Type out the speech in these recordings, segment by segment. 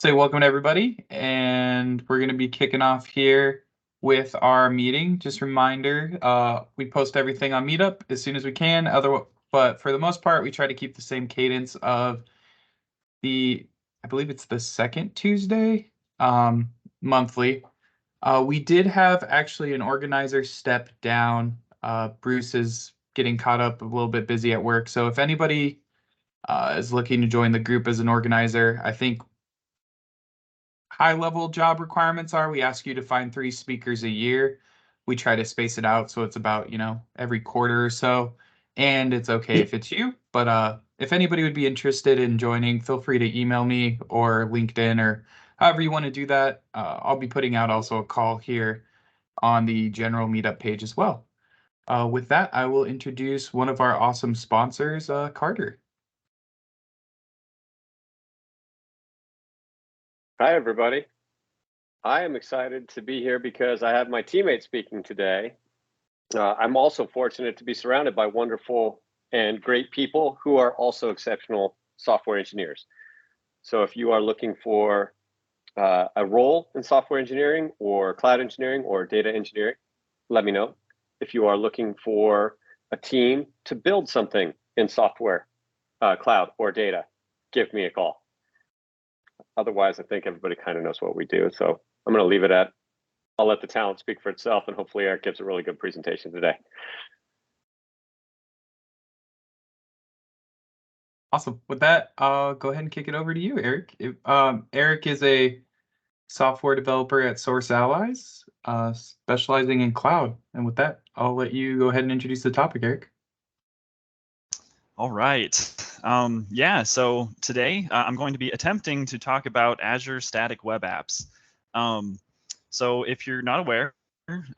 Say welcome to everybody, and we're going to be kicking off here with our meeting. Just a reminder, we post everything on Meetup as soon as we can. But for the most part, we try to keep the same cadence of I believe it's the second Tuesday, monthly. We did have actually an organizer step down. Bruce is getting caught up, a little bit busy at work. So if anybody is looking to join the group as an organizer, I think high-level job requirements are we ask you to find 3 speakers a year. We try to space it out so it's about, every quarter or so. And it's okay if it's you, but if anybody would be interested in joining, feel free to email me or LinkedIn or however you want to do that. I'll be putting out also a call here on the general meetup page as well. With that, I will introduce one of our awesome sponsors, Carter. Hi, everybody. I am excited to be here because I have my teammate speaking today. I'm also fortunate to be surrounded by wonderful and great people who are also exceptional software engineers. So if you are looking for a role in software engineering or cloud engineering or data engineering, let me know. If you are looking for a team to build something in software, cloud, or data, give me a call. Otherwise, I think everybody kind of knows what we do. So I'm going to leave it at, I'll let the talent speak for itself, and hopefully Eric gives a really good presentation today. Awesome. With that, I'll go ahead and kick it over to you, Eric. Eric is a software developer at Source Allies, specializing in cloud. And with that, I'll let you go ahead and introduce the topic, Eric. All right. So today I'm going to be attempting to talk about Azure Static Web Apps. So if you're not aware,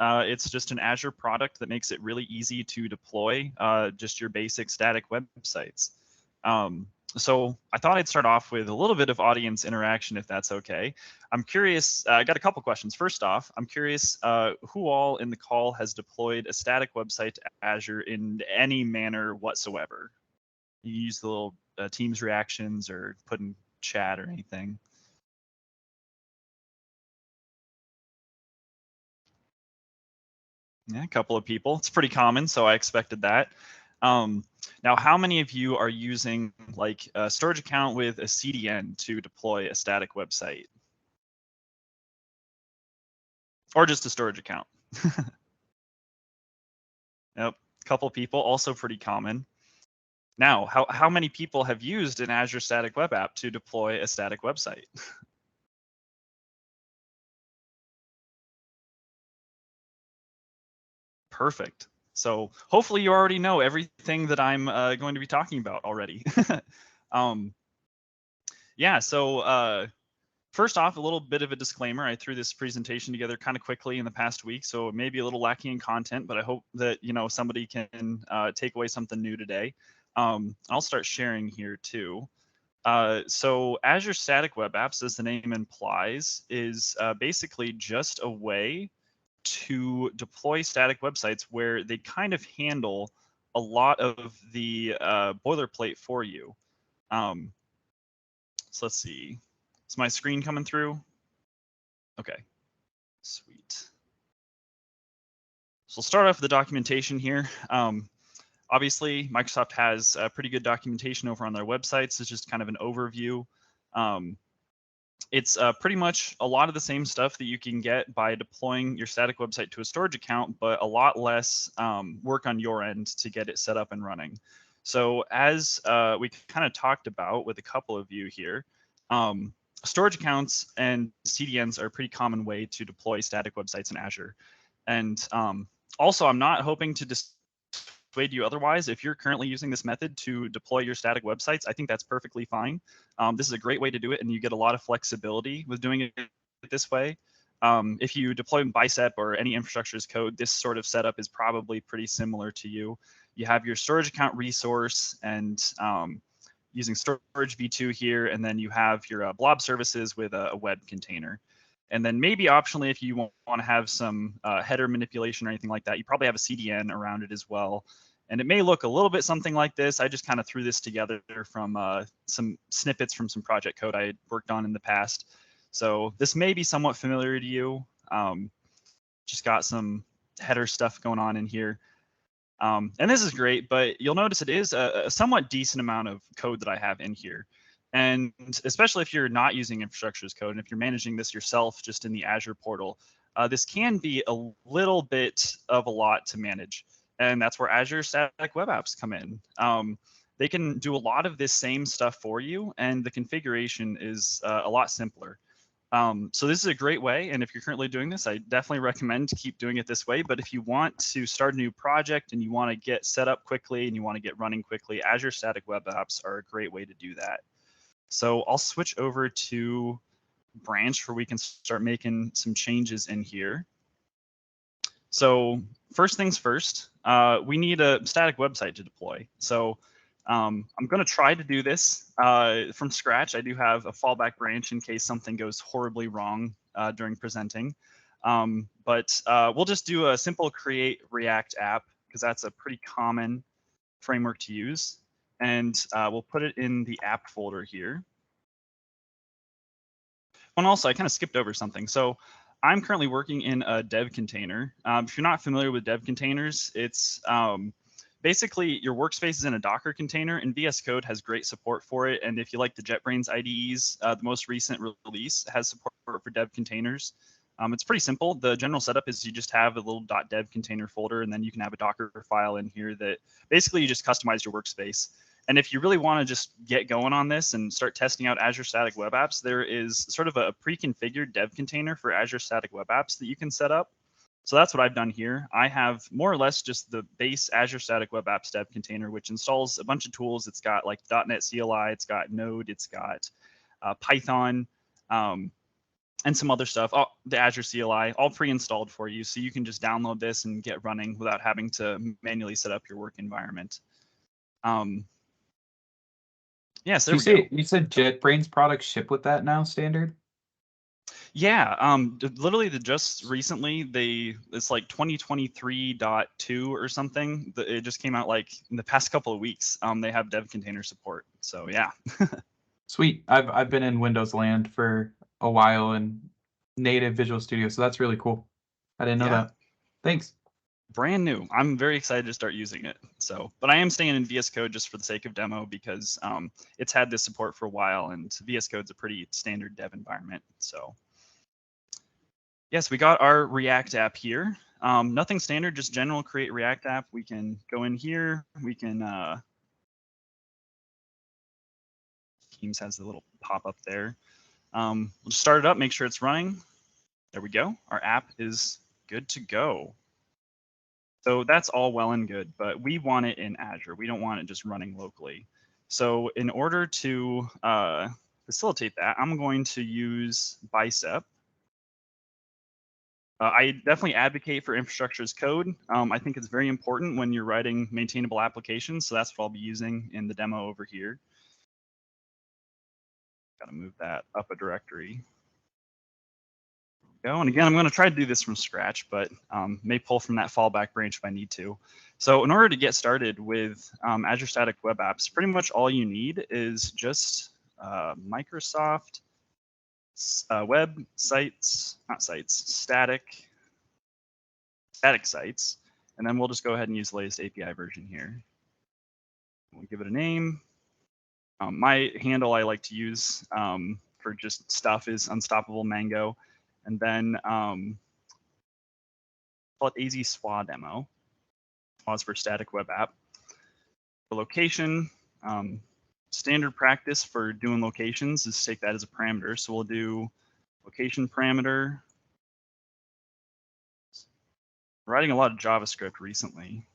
it's just an Azure product that makes it really easy to deploy just your basic static websites. So I thought I'd start off with a little bit of audience interaction, if that's okay. I'm curious, I got a couple questions. First off, I'm curious who all in the call has deployed a static website to Azure in any manner whatsoever. You use the little Teams reactions or put in chat or anything. Yeah, a couple of people. It's pretty common, so I expected that. Now, how many of you are using like a storage account with a CDN to deploy a static website? Or just a storage account? Yep, a couple people, also pretty common. Now, how many people have used an Azure Static Web App to deploy a static website? Perfect. So hopefully you already know everything that I'm going to be talking about already. First off, a little bit of a disclaimer. I threw this presentation together kind of quickly in the past week, so it may be a little lacking in content, but I hope that somebody can take away something new today. I'll start sharing here too. So Azure Static Web Apps, as the name implies, is basically just a way to deploy static websites where they kind of handle a lot of the boilerplate for you. So let's see. Is my screen coming through? Okay, sweet. So we'll start off with the documentation here. Obviously, Microsoft has pretty good documentation over on their websites. It's just kind of an overview. It's pretty much a lot of the same stuff that you can get by deploying your static website to a storage account, but a lot less work on your end to get it set up and running. So as we kind of talked about with a couple of you here, storage accounts and CDNs are a pretty common way to deploy static websites in Azure. And also, I'm not hoping to dissuade you otherwise. If you're currently using this method to deploy your static websites, I think that's perfectly fine. This is a great way to do it, and you get a lot of flexibility with doing it this way. If you deploy Bicep or any infrastructure as code, this sort of setup is probably pretty similar to you. You have your storage account resource and using storage v2 here, and then you have your blob services with a web container. And then maybe optionally, if you want to have some header manipulation or anything like that, you probably have a CDN around it as well. And it may look a little bit something like this. I just kind of threw this together from some snippets from some project code I had worked on in the past. So this may be somewhat familiar to you. Just got some header stuff going on in here. And this is great, but you'll notice it is a somewhat decent amount of code that I have in here. And especially if you're not using infrastructure as code, and if you're managing this yourself just in the Azure portal, this can be a little bit of a lot to manage. And that's where Azure Static Web Apps come in. They can do a lot of this same stuff for you, and the configuration is a lot simpler. So this is a great way, and if you're currently doing this, I definitely recommend to keep doing it this way. But if you want to start a new project and you want to get set up quickly and you want to get running quickly, Azure Static Web Apps are a great way to do that. So I'll switch over to branch where we can start making some changes in here. So first things first, we need a static website to deploy. So I'm going to try to do this from scratch. I do have a fallback branch in case something goes horribly wrong during presenting. But we'll just do a simple create React app because that's a pretty common framework to use. And we'll put it in the app folder here. And also, I kind of skipped over something. So I'm currently working in a dev container. If you're not familiar with dev containers, it's basically your workspace is in a Docker container, and VS Code has great support for it. And if you like the JetBrains IDEs, the most recent release has support for dev containers. It's pretty simple. The general setup is you just have a little .dev container folder, and then you can have a Docker file in here that basically you just customize your workspace. And if you really want to just get going on this and start testing out Azure Static Web Apps, there is sort of a pre-configured dev container for Azure Static Web Apps that you can set up. So that's what I've done here. I have more or less just the base Azure Static Web Apps dev container, which installs a bunch of tools. It's got like .NET CLI, it's got Node, it's got Python, and some other stuff. The Azure CLI, all pre-installed for you. So you can just download this and get running without having to manually set up your work environment. Yes, there we go. You said JetBrains products ship with that now standard? Yeah, literally just recently it's like 2023.2 or something. It just came out like in the past couple of weeks. They have dev container support. So yeah. Sweet. I've been in Windows land for a while in native Visual Studio, so that's really cool. I didn't know that. Thanks. Brand new. I'm very excited to start using it. So, but I am staying in VS Code just for the sake of demo because it's had this support for a while, and VS Code's a pretty standard dev environment. So, yes, we got our React app here. Nothing standard, just general create React app. We can go in here. We can Teams has the little pop up there. We'll just start it up, make sure it's running. There we go. Our app is good to go. So that's all well and good, but we want it in Azure. We don't want it just running locally. So in order to facilitate that, I'm going to use Bicep. I definitely advocate for infrastructure as code. I think it's very important when you're writing maintainable applications. So that's what I'll be using in the demo over here. Got to move that up a directory. Go. And again, I'm going to try to do this from scratch, but may pull from that fallback branch if I need to. So in order to get started with Azure Static Web Apps, pretty much all you need is just Microsoft web sites, not sites, static sites. And then we'll just go ahead and use the latest API version here. We'll give it a name. My handle I like to use for just stuff is Unstoppable Mango. And then call it AZ SWA demo. Pause for static web app. The location, standard practice for doing locations is take that as a parameter. So we'll do location parameter. I'm writing a lot of JavaScript recently.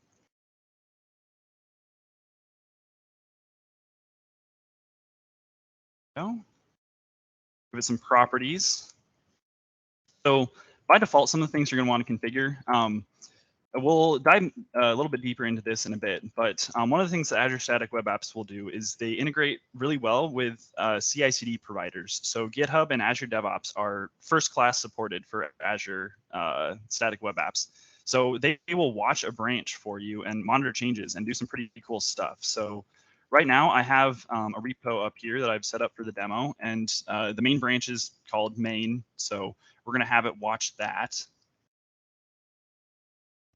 Give it some properties. So by default, some of the things you're going to want to configure. We'll dive a little bit deeper into this in a bit, but one of the things that Azure Static Web Apps will do is they integrate really well with CI/CD providers. So GitHub and Azure DevOps are first class supported for Azure Static Web Apps. So they will watch a branch for you and monitor changes and do some pretty cool stuff. So right now I have a repo up here that I've set up for the demo, and the main branch is called main. So we're going to have it watch that.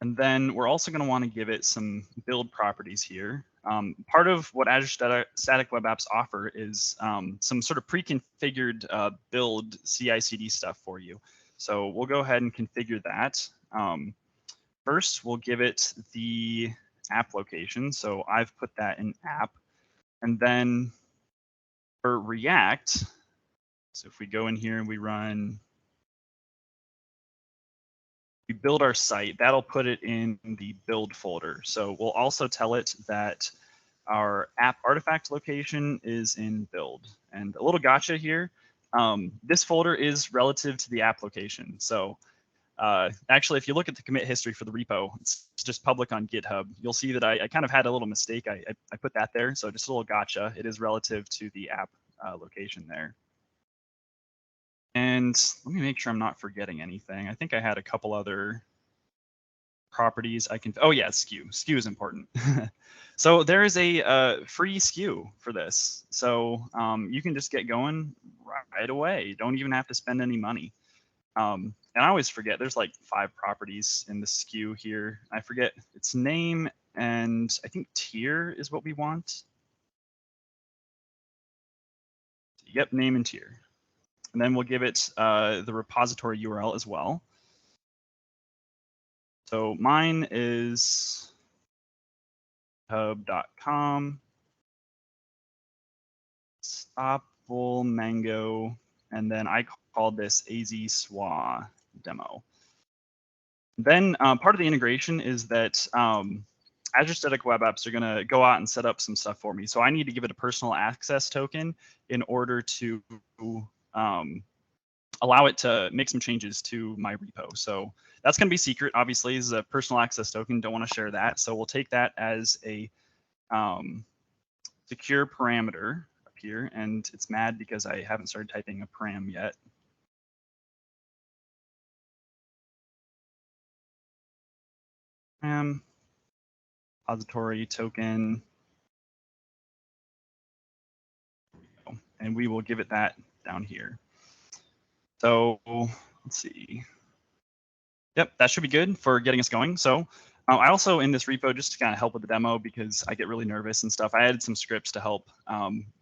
And then we're also going to want to give it some build properties here. Part of what Azure Static Web Apps offer is some sort of pre-configured build CI/CD stuff for you. So we'll go ahead and configure that. First, we'll give it the app location. So I've put that in app. And then for React, so if we go in here and we build our site, that'll put it in the build folder. So we'll also tell it that our app artifact location is in build. And a little gotcha here, this folder is relative to the app location. So actually, if you look at the commit history for the repo, it's just public on GitHub. You'll see that I kind of had a little mistake. I put that there, so just a little gotcha. It is relative to the app location there. And let me make sure I'm not forgetting anything. I think I had a couple other properties I can. Oh yeah, SKU. SKU is important. So there is a free SKU for this. So you can just get going right away. You don't even have to spend any money. And I always forget, there's like 5 properties in the SKU here. I forget its name, and I think tier is what we want. Yep, name and tier. And then we'll give it the repository URL as well. So mine is hub.com, Stoppable Mango, and then I called this AZ SWA demo. Then part of the integration is that Azure Static Web Apps are going to go out and set up some stuff for me. So I need to give it a personal access token in order to allow it to make some changes to my repo. So that's going to be secret. Obviously, this is a personal access token. Don't want to share that. So we'll take that as a secure parameter up here. And it's mad because I haven't started typing a param yet. Repository token. And we will give it that down here. So let's see. Yep, that should be good for getting us going. So I also, in this repo, just to kind of help with the demo, because I get really nervous and stuff, I added some scripts to help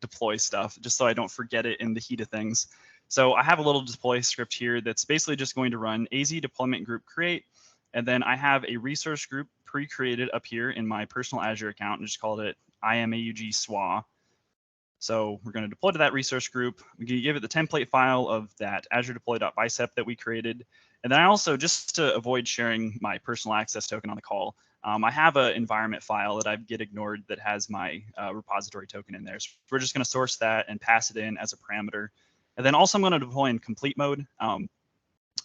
deploy stuff, just so I don't forget it in the heat of things. So I have a little deploy script here that's basically just going to run AZ deployment group create, and then I have a resource group pre-created up here in my personal Azure account, and just called it IMAUG SWA. So we're going to deploy to that resource group. We can give it the template file of that Azure deploy.bicep that we created. And then I also, just to avoid sharing my personal access token on the call, I have an environment file that I get ignored that has my repository token in there. So we're just going to source that and pass it in as a parameter. And then also I'm going to deploy in complete mode.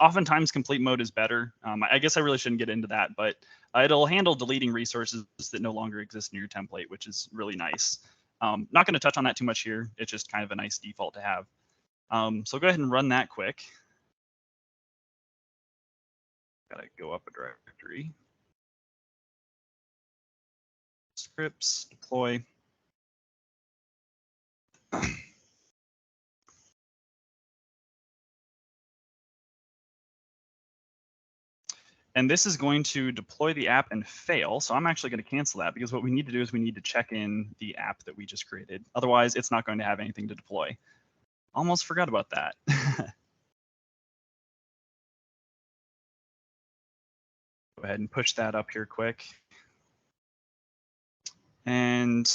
Oftentimes complete mode is better. I guess I really shouldn't get into that, but it'll handle deleting resources that no longer exist in your template, which is really nice. Not going to touch on that too much here. It's just kind of a nice default to have. So go ahead and run that quick. Got to go up a directory. Scripts, deploy. And this is going to deploy the app and fail. So I'm actually going to cancel that, because what we need to do is we need to check in the app that we just created. Otherwise, it's not going to have anything to deploy. Almost forgot about that. Go ahead and push that up here quick. And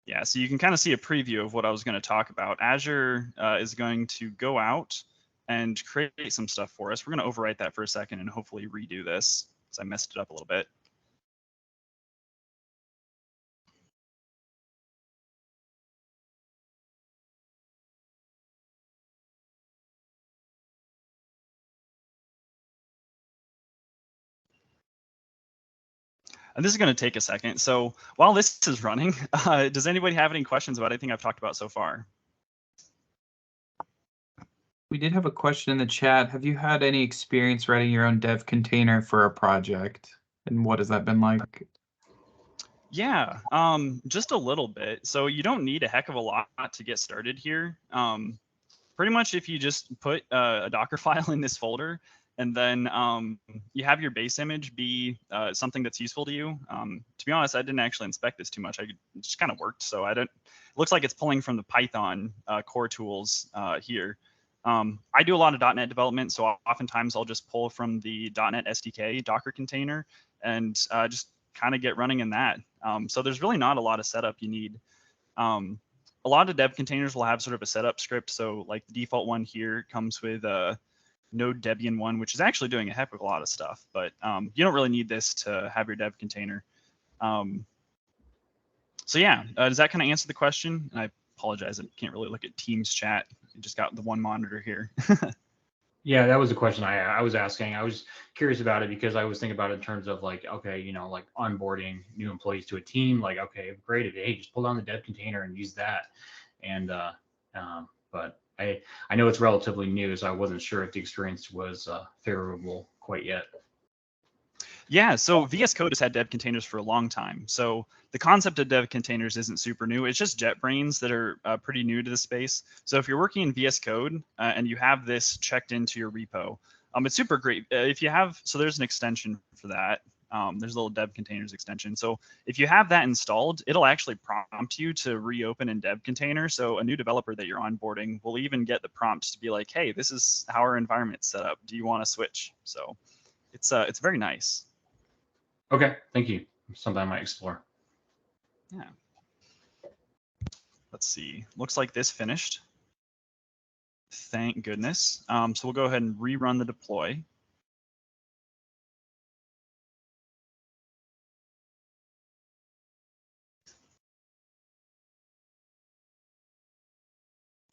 yeah, so you can kind of see a preview of what I was going to talk about. Azure is going to go out and create some stuff for us. We're going to overwrite that for a second and hopefully redo this, because I messed it up a little bit. And this is going to take a second. So while this is running, does anybody have any questions about anything I've talked about so far? We did have a question in the chat. Have you had any experience writing your own dev container for a project? And what has that been like? Yeah, just a little bit. So you don't need a heck of a lot to get started here. Pretty much if you just put a Docker file in this folder, and then you have your base image be something that's useful to you. To be honest, I didn't actually inspect this too much. It just kind of worked. So I don't. It looks like it's pulling from the Python core tools here. I do a lot of .NET development, so oftentimes I'll just pull from the .NET SDK Docker container and just kind of get running in that. So there's really not a lot of setup you need. A lot of dev containers will have sort of a setup script. So like the default one here comes with Node Debian 1, which is actually doing a heck of a lot of stuff, but you don't really need this to have your dev container. So yeah, does that kind of answer the question? And I apologize, I can't really look at Teams chat. I just got the one monitor here. Yeah, that was the question I was asking. I was curious about it because I was thinking about it in terms of like, okay, like onboarding new employees to a team. Like, okay, great. Hey, just pull down the dev container and use that. And but I know it's relatively new, so I wasn't sure if the experience was favorable quite yet. Yeah, so VS Code has had dev containers for a long time. So the concept of dev containers isn't super new. It's just JetBrains that are pretty new to the space. So if you're working in VS Code and you have this checked into your repo, it's super great. If you have, so there's an extension for that. There's a little dev containers extension. So if you have that installed, it'll actually prompt you to reopen in dev container. So a new developer that you're onboarding will even get the prompt to be like, hey, this is how our environment's set up. Do you want to switch? So it's very nice. Okay, thank you. Something I might explore. Yeah. Let's see. Looks like this finished. Thank goodness. So we'll go ahead and rerun the deploy.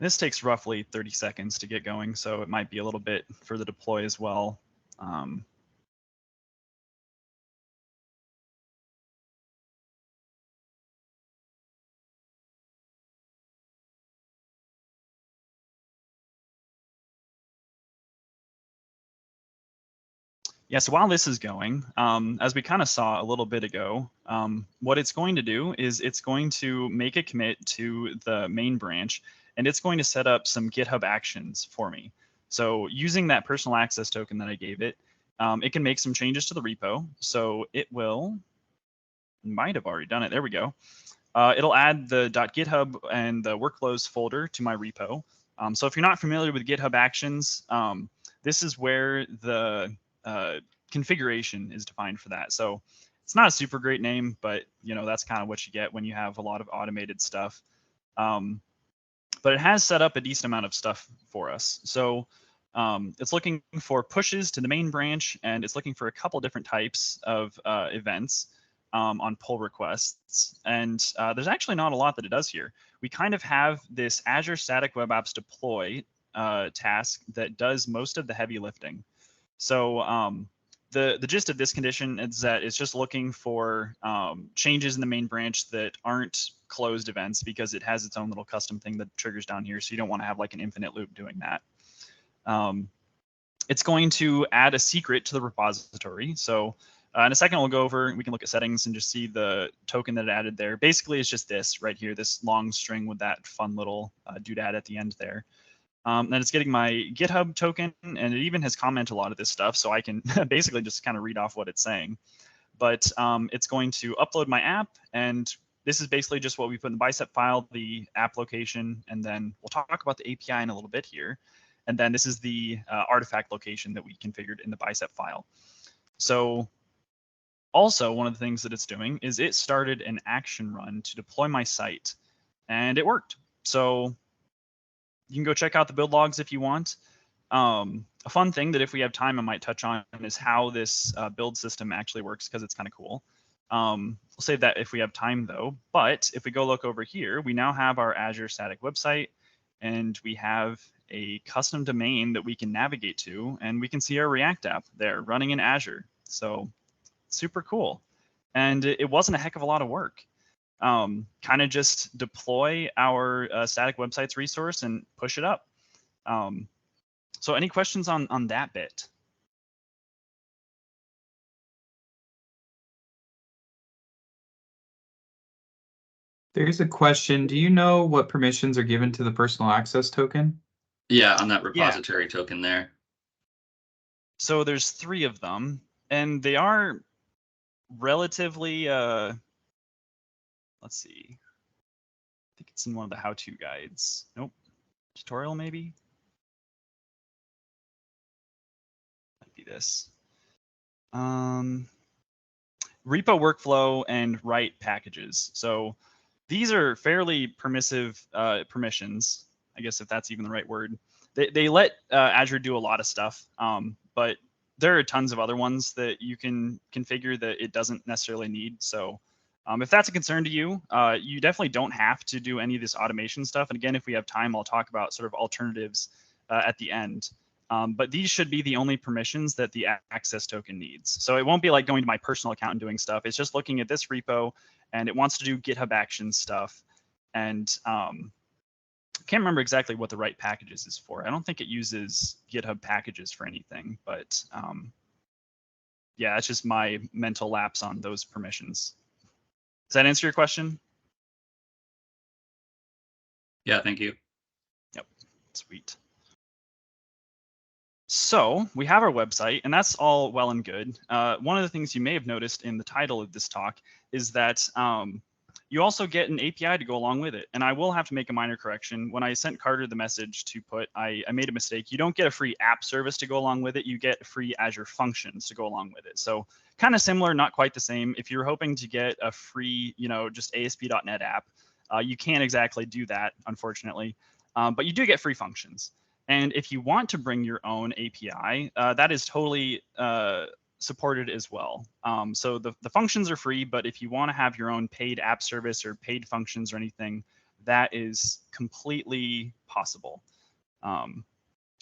This takes roughly 30 seconds to get going, so it might be a little bit for the deploy as well. Yeah, so while this is going, as we kind of saw a little bit ago, what it's going to do is it's going to make a commit to the main branch, and it's going to set up some GitHub actions for me. So using that personal access token that I gave it, it can make some changes to the repo. So it might have already done it. There we go. It'll add the .github and the workflows folder to my repo. So if you're not familiar with GitHub Actions, this is where the configuration is defined for that. So it's not a super great name, but that's kind of what you get when you have a lot of automated stuff. But it has set up a decent amount of stuff for us. So it's looking for pushes to the main branch, and it's looking for a couple different types of events on pull requests. And there's actually not a lot that it does here. We kind of have this Azure Static Web Apps Deploy task that does most of the heavy lifting. So the gist of this condition is that it's just looking for changes in the main branch that aren't closed events, because it has its own little custom thing that triggers down here. So you don't want to have like an infinite loop doing that. It's going to add a secret to the repository. So in a second, we'll go over, we can look at settings and just see the token that it added there. Basically, it's just this right here, this long string with that fun little doodad at the end there. Then it's getting my GitHub token, and it even has commented a lot of this stuff, so I can basically just kind of read off what it's saying. But it's going to upload my app, and this is basically just what we put in the bicep file, the app location, and then we'll talk about the API in a little bit here. And then this is the artifact location that we configured in the bicep file. So also, one of the things that it's doing is it started an action run to deploy my site, and it worked. So you can go check out the build logs if you want. A fun thing that if we have time, I might touch on is how this build system actually works, because it's kind of cool. We'll save that if we have time though. But if we go look over here, we now have our Azure static website, and we have a custom domain that we can navigate to, and we can see our React app there running in Azure. So super cool. And it wasn't a heck of a lot of work. Kind of just deploy our static websites resource and push it up. So any questions on that bit? There's a question. Do you know what permissions are given to the personal access token? Yeah, on that repository token there. So there's 3 of them, and they are relatively, let's see. I think it's in one of the how-to guides. Nope. Tutorial maybe? Might be this. Repo workflow and write packages. So these are fairly permissive permissions, I guess if that's even the right word. They let Azure do a lot of stuff, but there are tons of other ones that you can configure that it doesn't necessarily need. So if that's a concern to you, you definitely don't have to do any of this automation stuff. And again, if we have time, I'll talk about sort of alternatives at the end. But these should be the only permissions that the access token needs. So it won't be like going to my personal account and doing stuff. It's just looking at this repo and it wants to do GitHub Actions stuff. And I can't remember exactly what the write packages is for. I don't think it uses GitHub packages for anything, but yeah, it's just my mental lapse on those permissions. Does that answer your question? Yeah, thank you. Yep, sweet. So we have our website, and that's all well and good. One of the things you may have noticed in the title of this talk is that you also get an API to go along with it. And I will have to make a minor correction. When I sent Carter the message to put, I made a mistake. You don't get a free app service to go along with it. You get free Azure functions to go along with it. So kind of similar, not quite the same. If you're hoping to get a free, just ASP.NET app, you can't exactly do that, unfortunately. But you do get free functions. And if you want to bring your own API, that is totally supported as well. So the functions are free, but if you want to have your own paid app service or paid functions or anything, that is completely possible.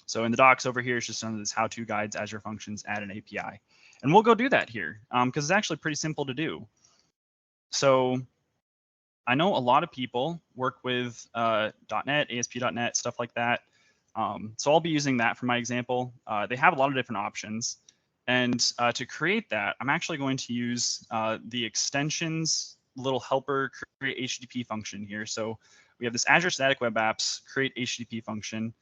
So in the docs over here, it's just some of this how-to guides, Azure Functions, add an API. And we'll go do that here because it's actually pretty simple to do. So I know a lot of people work with .NET, ASP.NET, stuff like that. So I'll be using that for my example. They have a lot of different options. And to create that, I'm actually going to use the extensions little helper create HTTP function here. So we have this Azure Static Web Apps create HTTP function.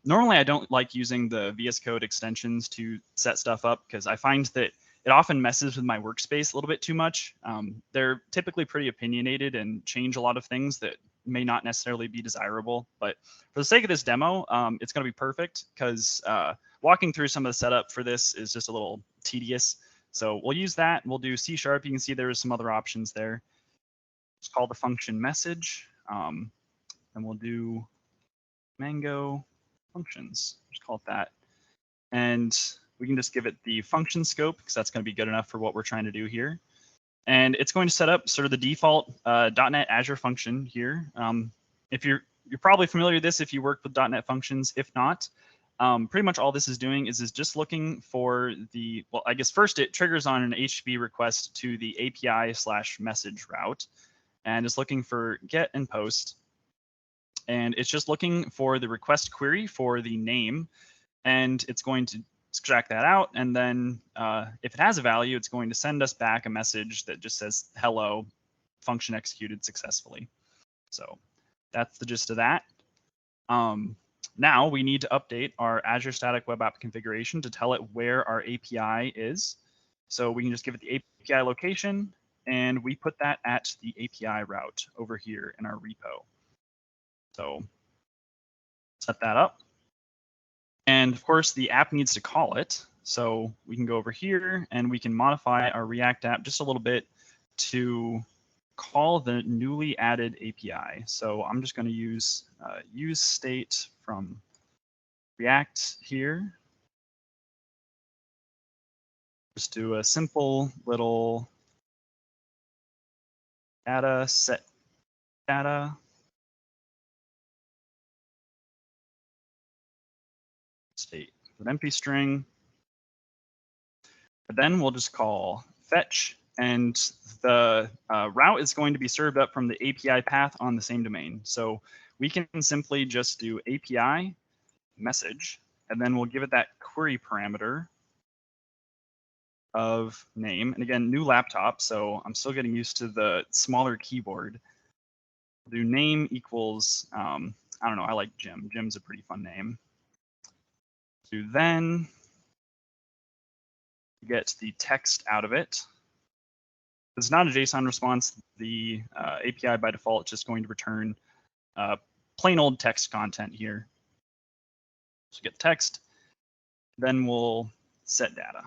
Normally, I don't like using the VS Code extensions to set stuff up because I find that it often messes with my workspace a little bit too much. They're typically pretty opinionated and change a lot of things that may not necessarily be desirable. But for the sake of this demo, it's going to be perfect because walking through some of the setup for this is just a little tedious. So we'll use that. We'll do C#. You can see there's some other options there. It's called the function message. And we'll do Mango functions. Just call it that. And we can just give it the function scope because that's going to be good enough for what we're trying to do here. And it's going to set up sort of the default .NET Azure function here. If you're probably familiar with this if you work with .NET functions. If not, pretty much all this is doing is just looking for the, well, I guess first it triggers on an HTTP request to the API/message route, and it's looking for get and post. And it's just looking for the request query for the name, and it's going to extract that out. And then if it has a value, it's going to send us back a message that just says, hello, function executed successfully. So that's the gist of that. Now we need to update our Azure Static Web App configuration to tell it where our API is. So we can just give it the API location, and we put that at the API route over here in our repo. So set that up. And of course, the app needs to call it. So we can go over here and we can modify our React app just a little bit to call the newly added API. So I'm just going to use state from React here. Just do a simple little data set data. State with an empty string. But then we'll just call fetch, and the route is going to be served up from the API path on the same domain. So we can simply just do API message, and then we'll give it that query parameter of name. And again, new laptop, so I'm still getting used to the smaller keyboard. Do name equals, I don't know, I like Jim. Jim's a pretty fun name. Do then get the text out of it. It's not a JSON response. The API by default is just going to return plain old text content here. So get text, then we'll set data.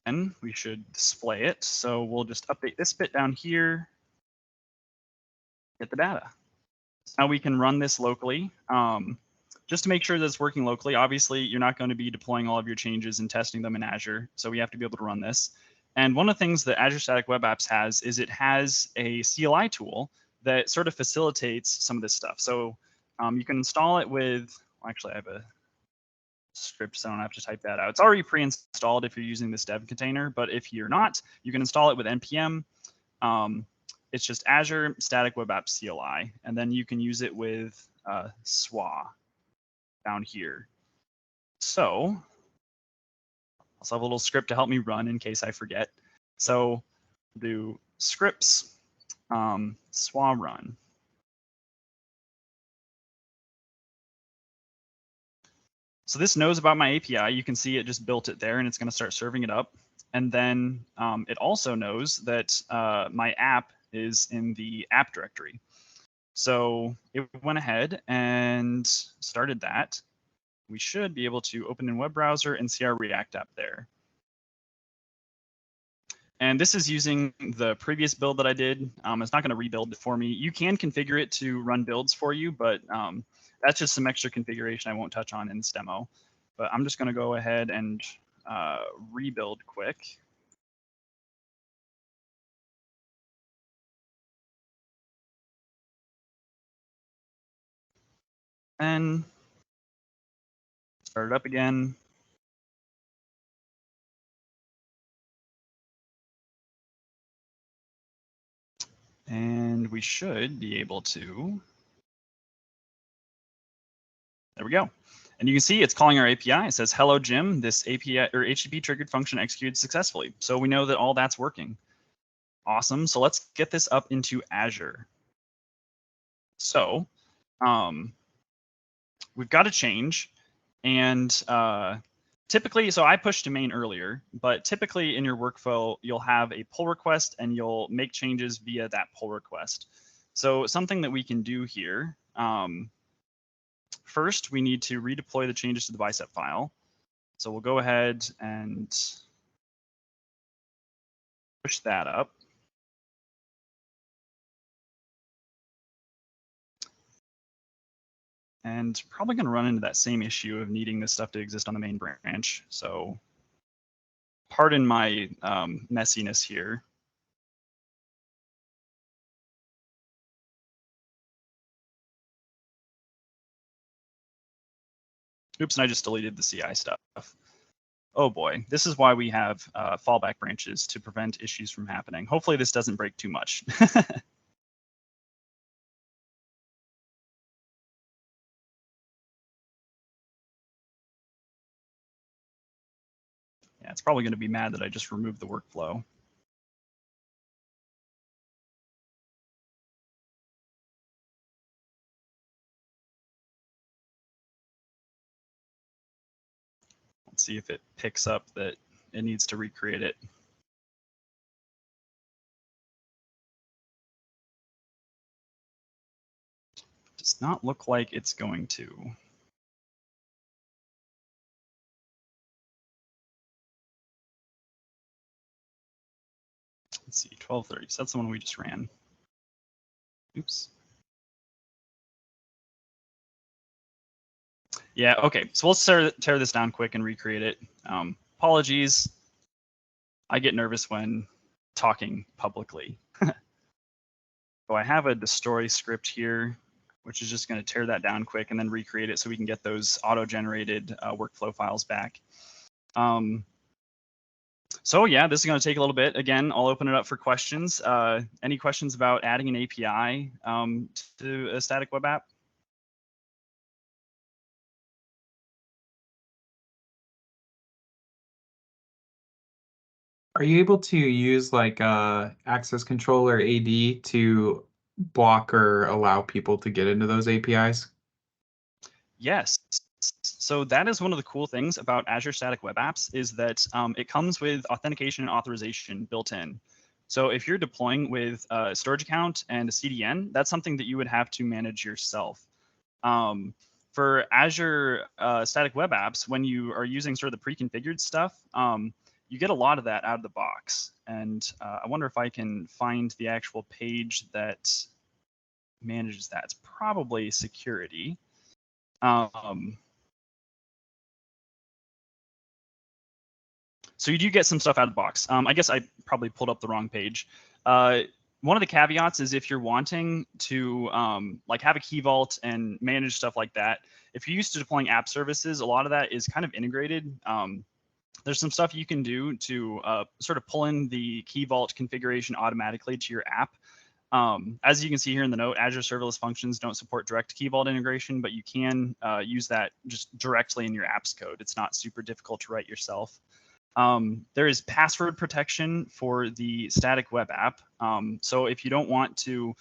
And we should display it. So we'll just update this bit down here, get the data. So now we can run this locally. Just to make sure that it's working locally, obviously you're not going to be deploying all of your changes and testing them in Azure. So we have to be able to run this. And one of the things that Azure Static Web Apps has is it has a CLI tool that sort of facilitates some of this stuff. So you can install it with, well, actually I have a script, so I don't have to type that out. It's already pre-installed if you're using this dev container, but if you're not, you can install it with npm. It's just Azure Static Web App CLI, and then you can use it with SWA down here. So I'll also have a little script to help me run in case I forget. So do scripts SWA run. So this knows about my API. You can see it just built it there, and it's going to start serving it up. And then it also knows that my app is in the app directory. So it went ahead and started that. We should be able to open in web browser and see our React app there. And this is using the previous build that I did. It's not going to rebuild it for me. You can configure it to run builds for you, but that's just some extra configuration I won't touch on in this demo. But I'm just going to go ahead and rebuild quick. And start it up again. And we should be able to, there we go. And you can see it's calling our API. It says, hello, Jim, this API or HTTP triggered function executed successfully. So we know that all that's working. Awesome. So let's get this up into Azure. So we've got a change. And typically, so I pushed to main earlier, but typically in your workflow, you'll have a pull request and you'll make changes via that pull request. So something that we can do here, first, we need to redeploy the changes to the bicep file. So we'll go ahead and push that up. And probably going to run into that same issue of needing this stuff to exist on the main branch. So pardon my messiness here. Oops, and I just deleted the CI stuff. Oh boy, this is why we have fallback branches to prevent issues from happening. Hopefully this doesn't break too much. Yeah, it's probably going to be mad that I just removed the workflow. Let's see if it picks up that it needs to recreate it. Does not look like it's going to. Let's see, 1230. So that's the one we just ran. Oops. Yeah, okay. So we'll tear this down quick and recreate it. Apologies. I get nervous when talking publicly. So I have a destroy script here, which is just going to tear that down quick and then recreate it so we can get those auto-generated workflow files back. So yeah, this is going to take a little bit. Again, I'll open it up for questions. Any questions about adding an API to a static web app? Are you able to use like access control or AD to block or allow people to get into those APIs? Yes. So that is one of the cool things about Azure Static Web Apps is that it comes with authentication and authorization built in. So if you're deploying with a storage account and a CDN, that's something that you would have to manage yourself. For Azure Static Web Apps, when you are using sort of the pre-configured stuff, you get a lot of that out of the box. And I wonder if I can find the actual page that manages that. It's probably security. So you do get some stuff out of the box. I guess I probably pulled up the wrong page. One of the caveats is if you're wanting to like have a key vault and manage stuff like that, if you're used to deploying app services, a lot of that is kind of integrated. There's some stuff you can do to sort of pull in the key vault configuration automatically to your app. As you can see here in the note, Azure serverless functions don't support direct key vault integration, but you can use that just directly in your app's code. It's not super difficult to write yourself. There is password protection for the static web app. So if you don't want to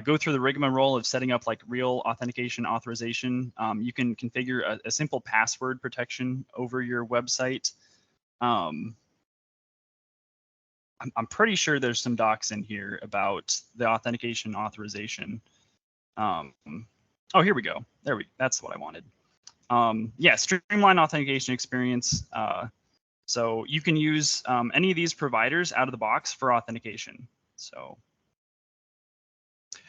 go through the rigmarole of setting up like real authentication authorization, you can configure a simple password protection over your website. I'm pretty sure there's some docs in here about the authentication authorization. Oh, here we go. That's what I wanted. Yeah, streamline authentication experience. So you can use any of these providers out of the box for authentication. So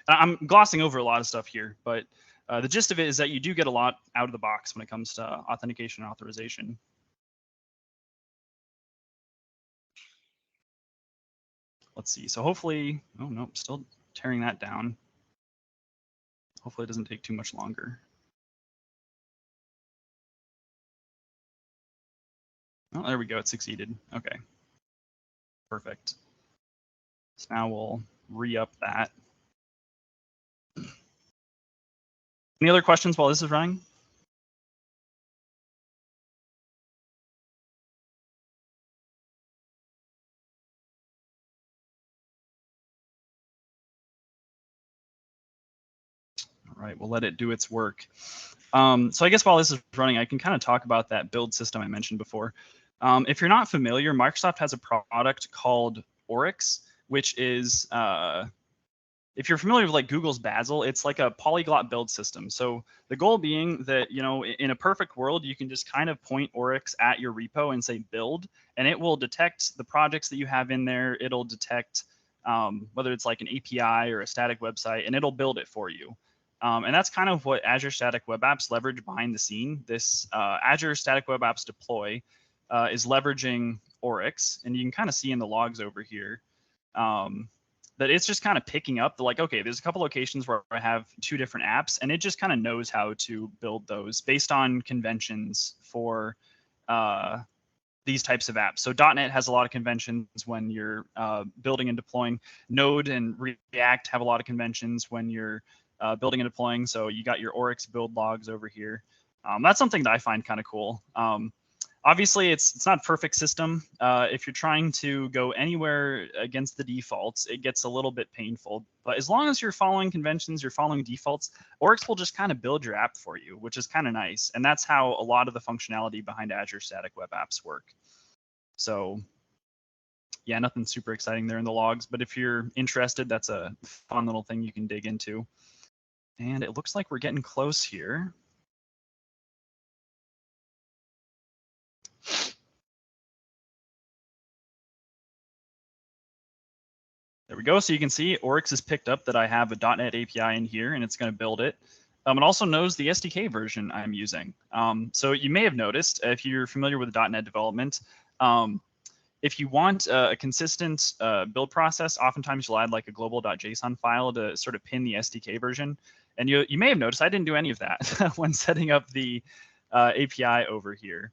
I'm glossing over a lot of stuff here, but the gist of it is that you do get a lot out of the box when it comes to authentication and authorization. Let's see. So hopefully, oh no, still tearing that down. Hopefully it doesn't take too much longer. Oh, there we go. It succeeded. Okay. Perfect. So now we'll re-up that. Any other questions while this is running? All right, we'll let it do its work. So I guess while this is running, I can kind of talk about that build system I mentioned before. If you're not familiar, Microsoft has a product called Oryx, which is, if you're familiar with like Google's Bazel, it's like a polyglot build system. So the goal being that, you know, in a perfect world, you can just kind of point Oryx at your repo and say build, and it will detect the projects that you have in there. It'll detect whether it's like an API or a static website, and it'll build it for you. And that's kind of what Azure Static Web Apps leverage behind the scene. This Azure Static Web Apps deploy is leveraging Oryx, and you can kind of see in the logs over here that it's just kind of picking up the like, okay, there's a couple locations where I have two different apps, and it just kind of knows how to build those based on conventions for these types of apps. So .NET has a lot of conventions when you're building and deploying. Node and React have a lot of conventions when you're building and deploying. So you got your Oryx build logs over here. That's something that I find kind of cool. Obviously, it's not a perfect system. If you're trying to go anywhere against the defaults, it gets a little bit painful. But as long as you're following conventions, you're following defaults, Oryx will just kind of build your app for you, which is kind of nice. And that's how a lot of the functionality behind Azure Static Web Apps work. So yeah, nothing super exciting there in the logs. But if you're interested, that's a fun little thing you can dig into. And it looks like we're getting close here. There we go. So you can see Oryx has picked up that I have a .NET API in here, and it's going to build it. It also knows the SDK version I'm using. So you may have noticed, if you're familiar with .NET development, if you want a consistent build process, oftentimes you'll add like a global.json file to sort of pin the SDK version. And you may have noticed I didn't do any of that when setting up the API over here.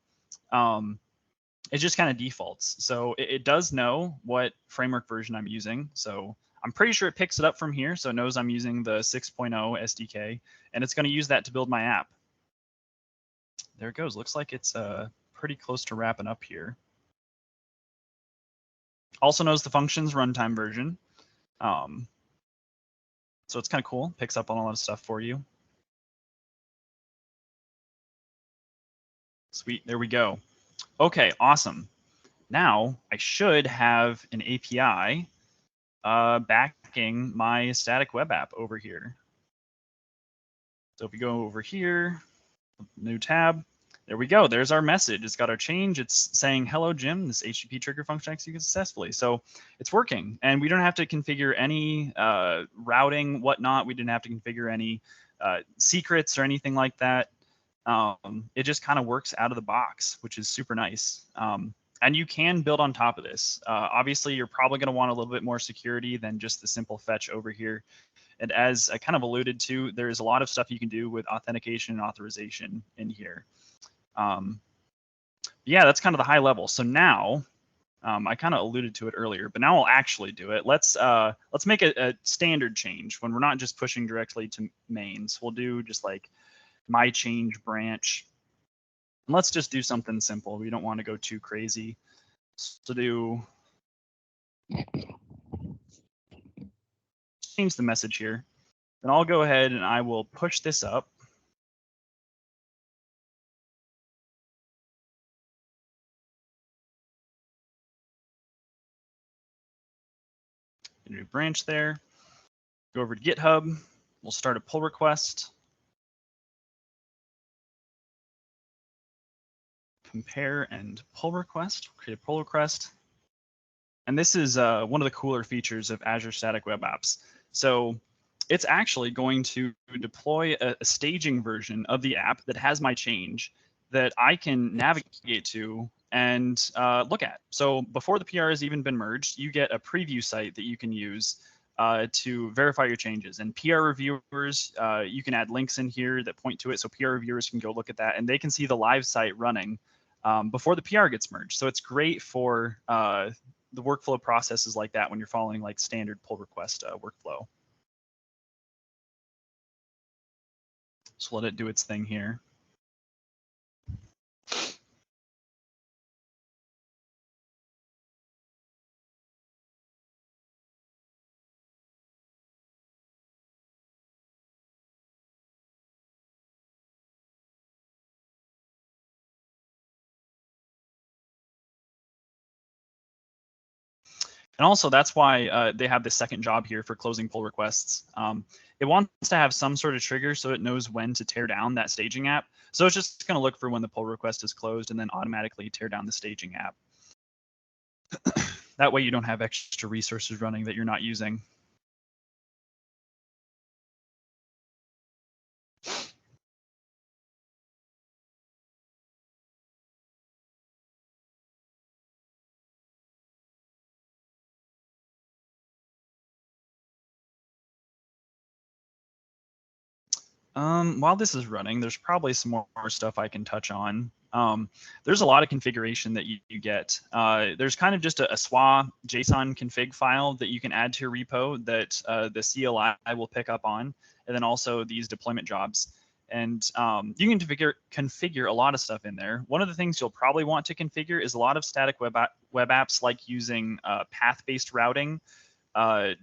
It just kind of defaults. So it does know what framework version I'm using. So I'm pretty sure it picks it up from here. So it knows I'm using the 6.0 SDK, and it's going to use that to build my app. There it goes. Looks like it's pretty close to wrapping up here. Also knows the functions runtime version. So it's kind of cool. Picks up on a lot of stuff for you. Sweet, there we go. Okay, awesome. Now I should have an API backing my static web app over here. So if we go over here, new tab, there we go. There's our message. It's got our change. It's saying, hello, Jim, this HTTP trigger function executed successfully. So it's working. And we don't have to configure any routing, whatnot. We didn't have to configure any secrets or anything like that. It just kind of works out of the box, which is super nice. And you can build on top of this. Obviously, you're probably going to want a little bit more security than just the simple fetch over here. And as I kind of alluded to, there's a lot of stuff you can do with authentication and authorization in here. Yeah, that's kind of the high level. So now, I kind of alluded to it earlier, but now I'll actually do it. Let's make a standard change when we're not just pushing directly to mains. We'll do just like my change branch. And let's just do something simple. We don't want to go too crazy. So do change the message here. Then I'll go ahead and I will push this up. New branch there. Go over to GitHub. We'll start a pull request. Compare and pull request. Create a pull request. And this is one of the cooler features of Azure Static Web Apps. So it's actually going to deploy a staging version of the app that has my change that I can navigate to and look at. So before the PR has even been merged, you get a preview site that you can use to verify your changes. And PR reviewers, you can add links in here that point to it. So PR reviewers can go look at that and they can see the live site running before the PR gets merged. So it's great for the workflow processes like that when you're following like standard pull request workflow. So let it do its thing here. And also that's why they have the second job here for closing pull requests. It wants to have some sort of trigger so it knows when to tear down that staging app. So it's just going to look for when the pull request is closed and then automatically tear down the staging app. That way you don't have extra resources running that you're not using. While this is running, there's probably some more stuff I can touch on. There's a lot of configuration that you get. There's kind of just a SWA JSON config file that you can add to your repo that the CLI will pick up on, and then also these deployment jobs. And you can configure a lot of stuff in there. One of the things you'll probably want to configure is a lot of static web apps like using path-based routing,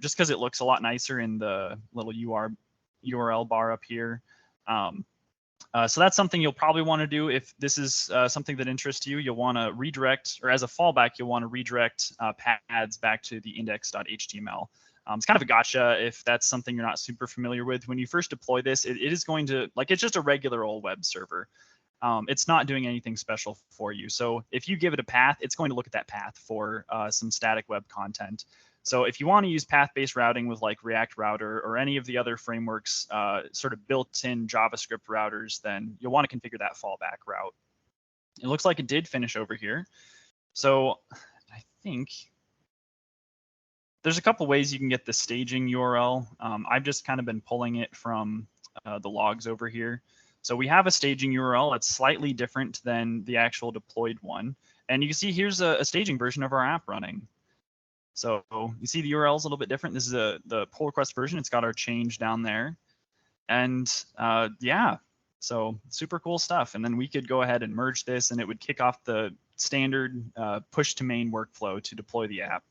just because it looks a lot nicer in the little URL bar up here. So that's something you'll probably want to do if this is something that interests you. You'll want to redirect, or as a fallback, you'll want to redirect paths back to the index.html. It's kind of a gotcha if that's something you're not super familiar with. When you first deploy this, it is going to, like, it's just a regular old web server. It's not doing anything special for you. So if you give it a path, it's going to look at that path for some static web content. So if you want to use path-based routing with like React Router or any of the other frameworks, sort of built-in JavaScript routers, then you'll want to configure that fallback route. It looks like it did finish over here. So I think there's a couple ways you can get the staging URL. I've just kind of been pulling it from the logs over here. So we have a staging URL that's slightly different than the actual deployed one. And you can see here's a staging version of our app running. So you see the URL is a little bit different. This is the pull request version. It's got our change down there. And yeah, so super cool stuff. And then we could go ahead and merge this and it would kick off the standard push to main workflow to deploy the app.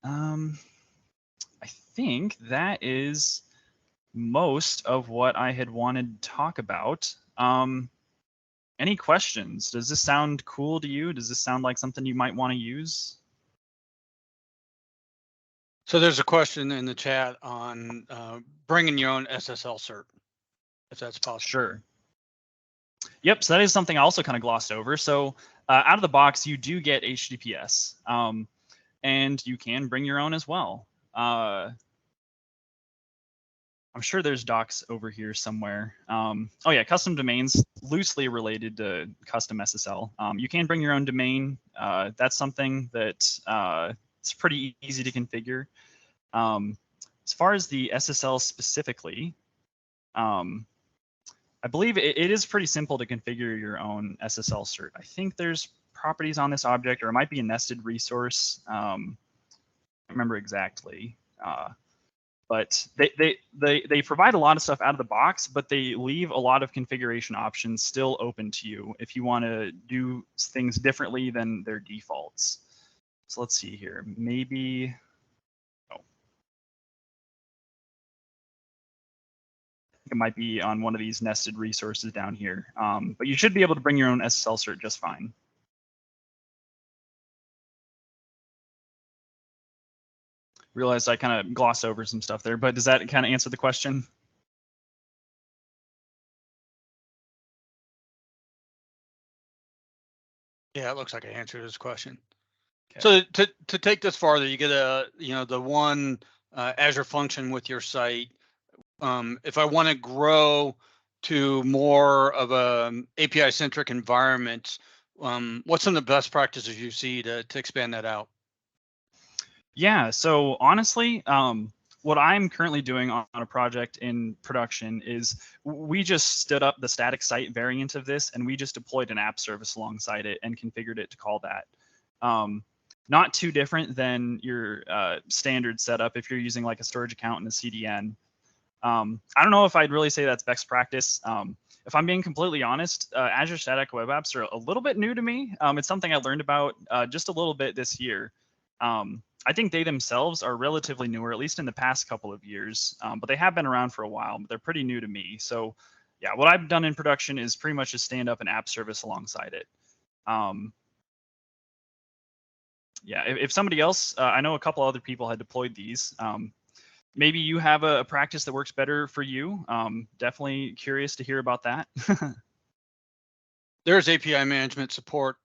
I think that is most of what I had wanted to talk about. Any questions? Does this sound cool to you? Does this sound like something you might want to use? So there's a question in the chat on bringing your own SSL cert, if that's possible. Sure. Yep, so that is something I also kind of glossed over. So out of the box, you do get HTTPS, and you can bring your own as well. I'm sure there's docs over here somewhere. Oh yeah, custom domains, loosely related to custom SSL. You can bring your own domain. That's something that it's pretty easy to configure. As far as the SSL specifically, I believe it is pretty simple to configure your own SSL cert. I think there's properties on this object, or it might be a nested resource. I don't remember exactly. But they provide a lot of stuff out of the box, but they leave a lot of configuration options still open to you if you want to do things differently than their defaults. So let's see here. Maybe, oh, it might be on one of these nested resources down here. But you should be able to bring your own SSL cert just fine. Realized I kind of glossed over some stuff there, but does that kind of answer the question? Yeah, it looks like I answered his question. Okay. So to take this farther, you get the one Azure function with your site. If I want to grow to more of a API centric environment, what's some of the best practices you see to expand that out? Yeah, so honestly, what I'm currently doing on a project in production is we just stood up the static site variant of this, and we just deployed an app service alongside it and configured it to call that. Not too different than your standard setup if you're using like a storage account and a CDN. I don't know if I'd really say that's best practice. If I'm being completely honest, Azure Static Web Apps are a little bit new to me. It's something I learned about just a little bit this year. I think they themselves are relatively newer, at least in the past couple of years, but they have been around for a while, but they're pretty new to me. So yeah, what I've done in production is pretty much just stand up an app service alongside it. Yeah, if somebody else, I know a couple other people had deployed these. Maybe you have a practice that works better for you. Definitely curious to hear about that. There's API management support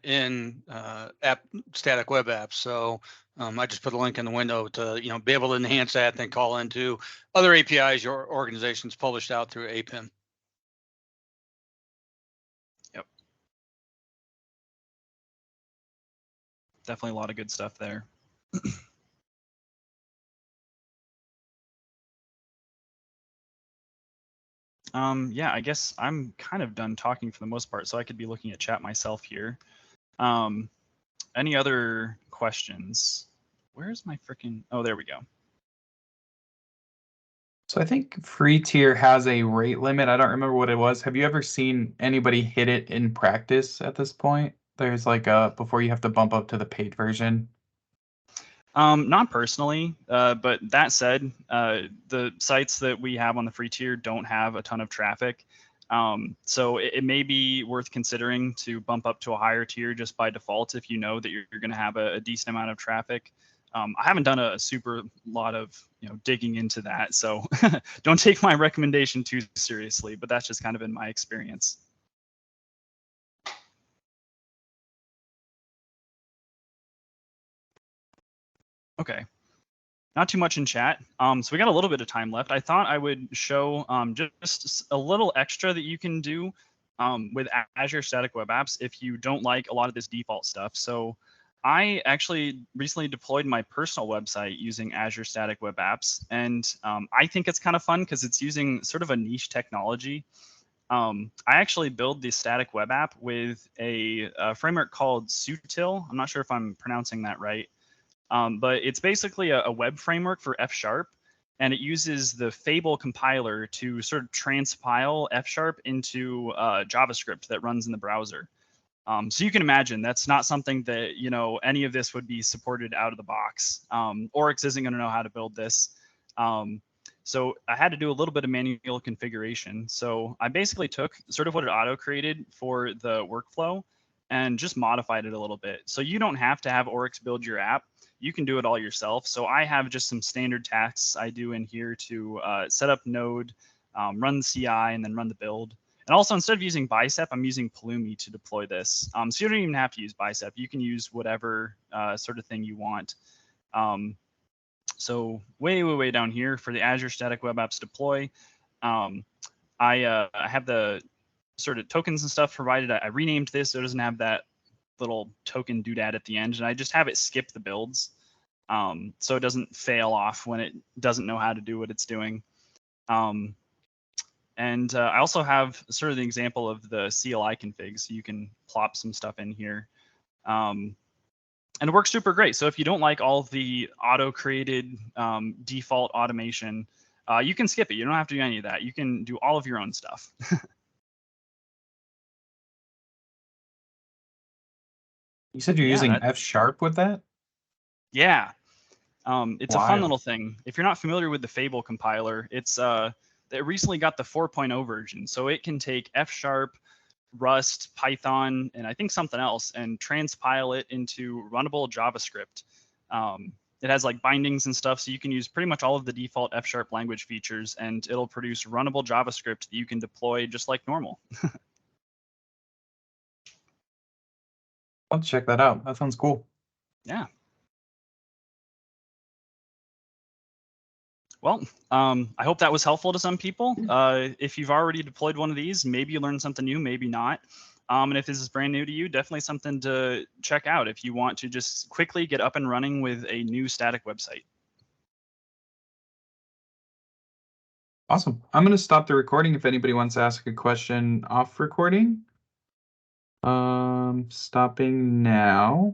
in app static web apps. So I just put a link in the window to be able to enhance that and then call into other APIs your organization's published out through APIM. Yep. Definitely a lot of good stuff there. Yeah, I guess I'm kind of done talking for the most part, so I could be looking at chat myself here. Any other questions? Where's my freaking, oh, there we go. So I think free tier has a rate limit. I don't remember what it was. Have you ever seen anybody hit it in practice at this point? There's like before you have to bump up to the paid version. Not personally, but that said, the sites that we have on the free tier don't have a ton of traffic. So it may be worth considering to bump up to a higher tier just by default if you know that you're going to have a decent amount of traffic. I haven't done a super lot of digging into that, so don't take my recommendation too seriously, but that's just kind of in my experience. Okay. Not too much in chat. So we got a little bit of time left. I thought I would show just a little extra that you can do with Azure Static Web Apps if you don't like a lot of this default stuff. So I actually recently deployed my personal website using Azure Static Web Apps. And I think it's kind of fun because it's using sort of a niche technology. I actually build the static web app with a framework called Sutil. I'm not sure if I'm pronouncing that right. But it's basically a web framework for F#, and it uses the Fable compiler to sort of transpile F# into JavaScript that runs in the browser. So you can imagine that's not something that, any of this would be supported out of the box. Oryx isn't going to know how to build this. So I had to do a little bit of manual configuration. So I basically took sort of what it auto created for the workflow and just modified it a little bit. So you don't have to have Oryx build your app. You can do it all yourself. So I have just some standard tasks I do in here to set up Node, run the CI, and then run the build. And also, instead of using Bicep, I'm using Pulumi to deploy this. So you don't even have to use Bicep. You can use whatever sort of thing you want. So way down here for the Azure Static Web Apps deploy, I have the sort of tokens and stuff provided. I renamed this so it doesn't have that little token doodad at the end, and I just have it skip the builds, so it doesn't fail off when it doesn't know how to do what it's doing. And I also have sort of the example of the CLI config, so you can plop some stuff in here. And it works super great. So if you don't like all of the auto-created default automation, you can skip it. You don't have to do any of that. You can do all of your own stuff. You said you're using F# with that? Yeah. It's a fun Wild. little thing. If you're not familiar with the Fable compiler, it's it recently got the 4.0 version, so it can take F#, Rust, Python, and I think something else, and transpile it into runnable JavaScript. It has like bindings and stuff, so you can use pretty much all of the default F# language features, and it'll produce runnable JavaScript that you can deploy just like normal. I'll check that out. That sounds cool. Yeah. Well, I hope that was helpful to some people. If you've already deployed one of these, maybe you learned something new, maybe not. And if this is brand new to you, definitely something to check out if you want to just quickly get up and running with a new static website. Awesome. I'm going to stop the recording if anybody wants to ask a question off recording. Stopping now.